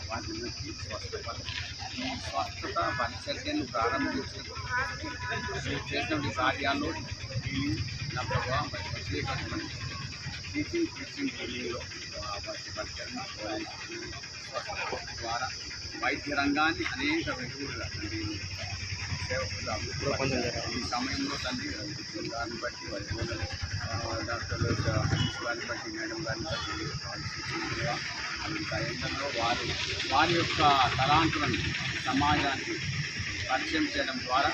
వాటికి స్వస్థత పరిచర్యను ప్రారంభించి చేసినటువంటి కార్యాల్లో నా ప్రభావం ప్రత్యేకమైన టీచింగ్ ట్రైనింగ్లో వాటి పరిచరణ ద్వారా వైద్య రంగాన్ని అనేక వెలుగులుగా సేవకులు ఈ సమయంలో తండ్రి గారిని బట్టి వారి డాక్టర్లు హరీష్ గారిని బట్టి మేడం గారిని బట్టి ప్రయత్నంలో వారి యొక్క తలాంతులను సమాజానికి పరిచయం చేయడం ద్వారా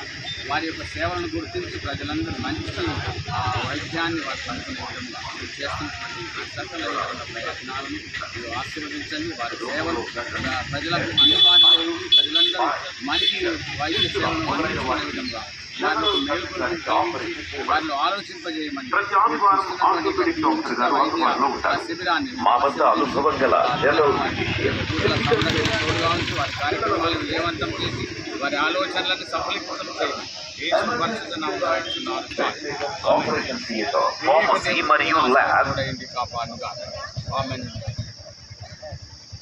వారి యొక్క సేవలను గుర్తించి ప్రజలందరూ మంచి వైద్యాన్ని వారు కనుక్కునే విధంగా చేస్తున్నటువంటి సకల ప్రయత్నాలను ఆశీర్వదించండి. వారి సేవలు ప్రజలకు అందుబాటులో ఉండి ప్రజలందరూ మంచి వైద్య సేవలను అందించుకునే విధంగా వారిలో ఆలోచింపజేయమని శిబిరాన్ని వారి కార్యక్రమాలను విజయవంతం చేసి వారి ఆలోచనలను సఫలీకృతం చేయండి. కాపాడుగా.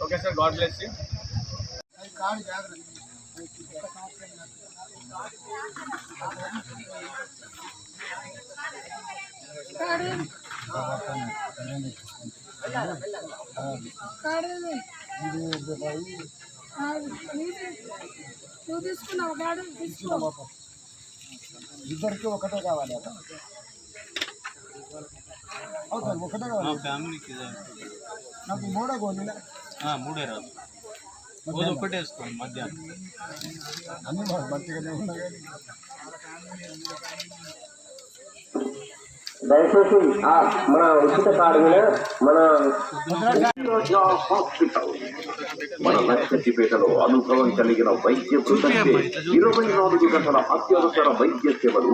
Okay sir, god bless you. నువ్వు తీసుకున్నావు గాడు తీసుకో. ఇద్దరికి ఒకటే కావాలి. ఒకటే కావాలి ఫ్యామిలీకి. నాకు మూడే గోళీలు. మూడే రాదు, ఒకటే వేసుకోండి మధ్యాహ్నం. అన్నీ మంచిగానే ఉన్నాయి. దయచేసి మన ఉచిత కార్డు మీద మన లక్షపేటలో అనుభవం కలిగిన వైద్య బృందంచే 24 గంటల అత్యవసర వైద్య సేవలు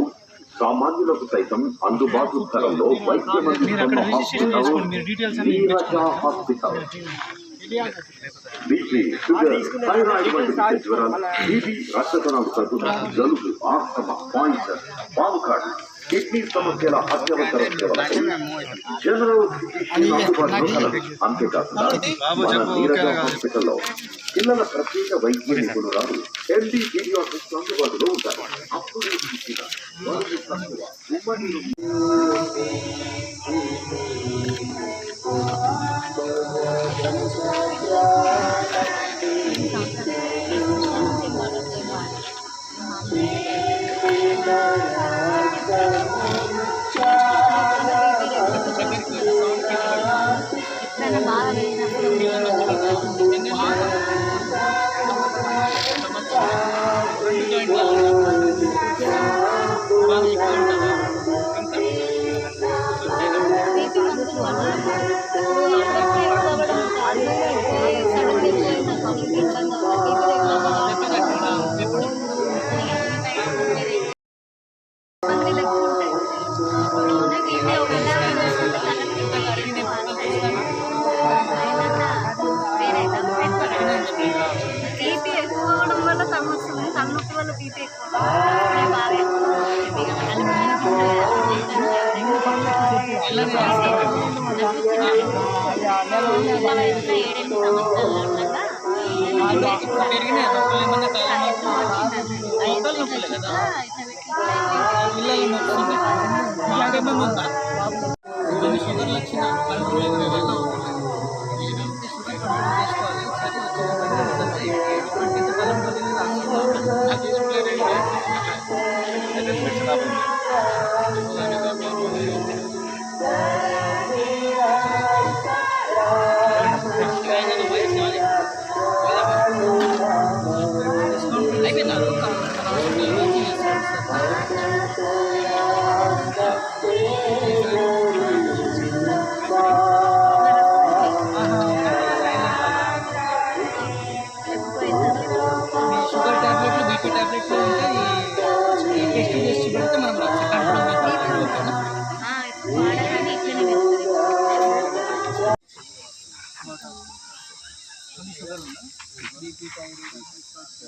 సామాన్యులకు సైతం అందుబాటు ధరల్లో వైద్యం అందిస్తున్న హాస్పిటల్. బీపీ, షుగర్, థైరాయిడ్ వంటి జ్వరాలు, బీపీ, రక్తకణాలు తగ్గుట, జలుబు, ఆస్తమా, పాయిజన్, పాముకాడు, కిడ్నీ సమస్యల అత్యవసర సేవలకు జనరల్ అందుబాటులో కలదు. అంతేకాకుండా మన నీరజ హాస్పిటల్లో పిల్లల ప్రత్యేక వైద్య నిపుణురాలు ఎండి పీడియాట్రిక్స్ అందుబాటులో ఉంటారు. అప్పుడు వారికి తక్కువ ఉమ్మడి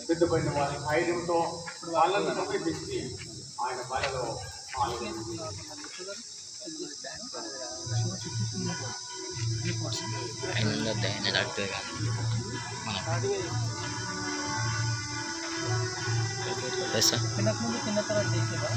సిద్ధపడిన వారి ధైర్యంతో వాళ్ళని సమీపిస్తే ఆయన బలలో తిన్న తర్వాత చేసేదా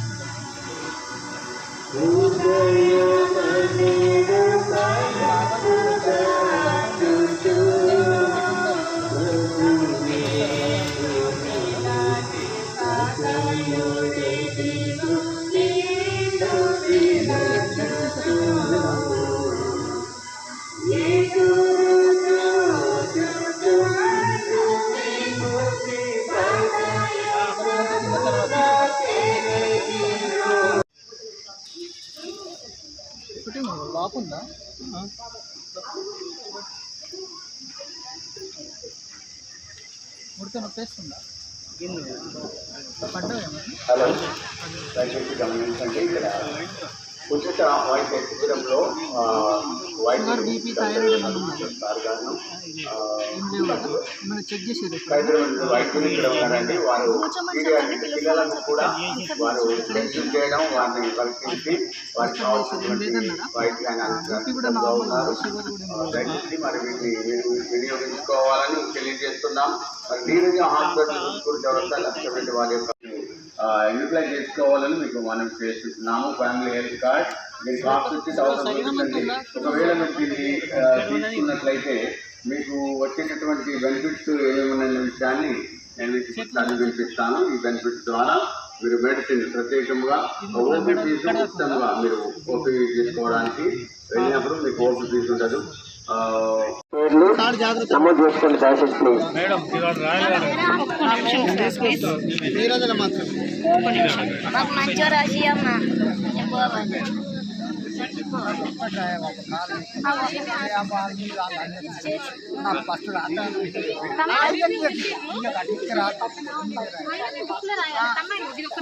బాగుందా ఉడితే నొప్పేస్తుందా పడ్డా హలో దయచేసి గమనించండి ఇక్కడ ఉచిత వైద్య శిబిరంలో షుగర్ బీపీ థైరాయిడ్ చెప్తారు కారణం ఏమైనా చెక్ చేసేది వైద్యులు ఇక్కడ ఉన్నారండి వారు పిల్లలకు కూడా వారు టెస్టింగ్ చేయడం వారిని పరీక్షించి వారికి కావాల్సినటువంటి వైద్యాన్ని అందుబాటులో ఉన్నారు దయచేసి మరి వీటిని వినియోగించుకోవాలని తెలియజేస్తున్నాం మరి నీరుగా హాస్పిటల్ చూసుకునే వ్యవస్థ లక్ష్యపెట్టి వారి యొక్క యూటిలైజ్ చేసుకోవాలని మీకు మనం చేస్తున్నాము ఫ్యామిలీ హెల్త్ కార్డ్ దీనికి కాస్ట్ వచ్చి 1000 ఒకవేళ మీరు దీన్ని తీసుకున్నట్లయితే మీకు వచ్చేటటువంటి బెనిఫిట్స్ ఏమేమన్న విషయాన్ని నేను మీకు చదివిపిస్తాను. ఈ బెనిఫిట్స్ ద్వారా మీరు మెడిసిన్ ప్రత్యేకంగా ఓపీ ఫీజు ఉచితంగా మీరు ఓపీ తీసుకోవడానికి వెళ్ళినప్పుడు మీకు ఓపీ ఫీజు ఉండదు. నమోదు చేసుకోండి దయచేసి. మాకు మంచిగా రాసి అమ్మా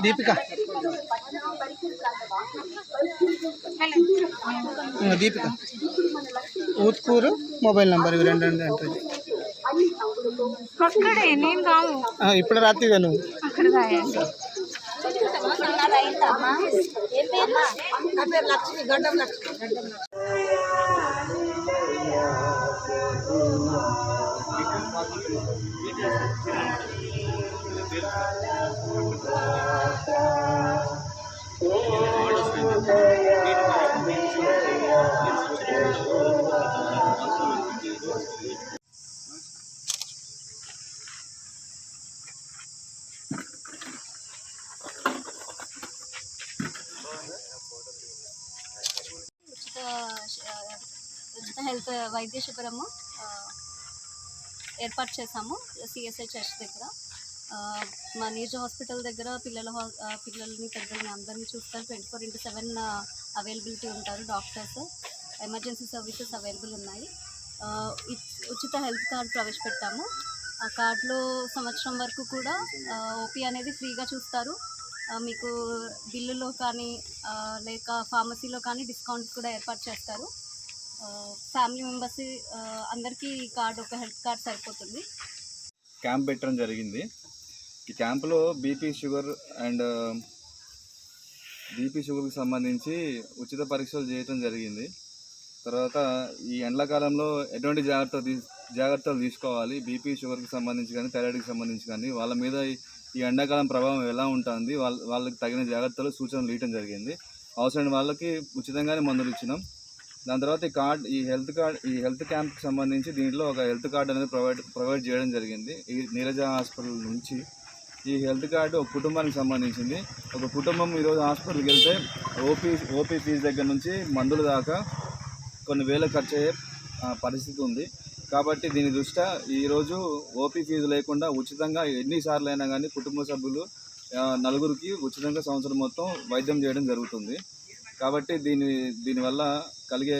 దీపిక దీపిక ఊత్కూరు మొబైల్ నెంబర్ ఇవి రెండు ఎంట్రీ అక్కడే నేను రాము ఇప్పుడు రాత్రిగా నువ్వు అక్కడ రాయండి. లక్ష్మి గడ్డం లక్ష్మి ఉచిత హెల్త్ వైద్య శిబిరము ఏర్పాటు చేశాము సిఎస్ఐ చర్చ్ దగ్గర. మా నీర్జ హాస్పిటల్ దగ్గర పిల్లల్ని పెద్దల్ని అందరినీ చూస్తారు. 24/7 అవైలబిలిటీ ఉంటారు డాక్టర్స్. ఎమర్జెన్సీ సర్వీసెస్ అవైలబుల్ ఉన్నాయి. ఉచిత హెల్త్ కార్డ్ ప్రవేశపెట్టాము. ఆ కార్డులో సంవత్సరం వరకు కూడా ఓపీ అనేది ఫ్రీగా చూస్తారు. మీకు బిల్లులో కానీ లేక ఫార్మసీలో కానీ డిస్కౌంట్స్ కూడా ఏర్పాటు చేస్తారు. ఫ్యామిలీ మెంబర్స్ అందరికీ ఈ కార్డు ఒక హెల్త్ కార్డ్ సరిపోతుంది. క్యాంప్ పెట్టడం జరిగింది. ఈ క్యాంపులో బీపీ షుగర్కి సంబంధించి ఉచిత పరీక్షలు చేయడం జరిగింది. తర్వాత ఈ ఎండాకాలంలో ఎటువంటి జాగ్రత్తలు తీసుకోవాలి, బీపీ షుగర్కి సంబంధించి కానీ థైరాయిడ్కి సంబంధించి కానీ వాళ్ళ మీద ఈ ఎండాకాలం ప్రభావం ఎలా ఉంటుంది, వాళ్ళకి తగిన జాగ్రత్తలు సూచనలు ఇవ్వడం జరిగింది. అవసరమైన వాళ్ళకి ఉచితంగానే మందులు ఇచ్చినాం. దాని తర్వాత ఈ హెల్త్ క్యాంప్కి సంబంధించి దీంట్లో ఒక హెల్త్ కార్డు అనేది ప్రొవైడ్ చేయడం జరిగింది. ఈ నీరజ హాస్పిటల్ నుంచి ఈ హెల్త్ కార్డు ఒక కుటుంబానికి సంబంధించింది. ఒక కుటుంబం ఈరోజు హాస్పిటల్కి వెళ్తే ఓపీ ఫీజు దగ్గర నుంచి మందుల దాకా కొన్ని వేల ఖర్చు అయ్యే పరిస్థితి ఉంది. కాబట్టి దీని దృష్ట్యా ఈరోజు ఓపీ ఫీజు లేకుండా ఉచితంగా ఎన్నిసార్లు అయినా కానీ కుటుంబ సభ్యులు 4 ఉచితంగా సంవత్సరం మొత్తం వైద్యం చేయడం జరుగుతుంది. కాబట్టి దీనివల్ల కలిగే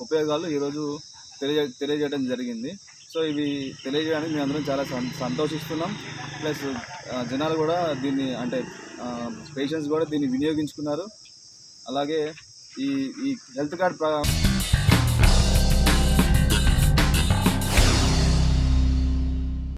ఉపయోగాలు ఈరోజు తెలియజేయడం జరిగింది. సో ఇవి తెలియజేయడానికి మేము అందరం చాలా సంతోషిస్తున్నాం. ప్లస్ జనాలు కూడా దీన్ని అంటే పేషెంట్స్ కూడా దీన్ని వినియోగించుకున్నారు. అలాగే ఈ హెల్త్ కార్డ్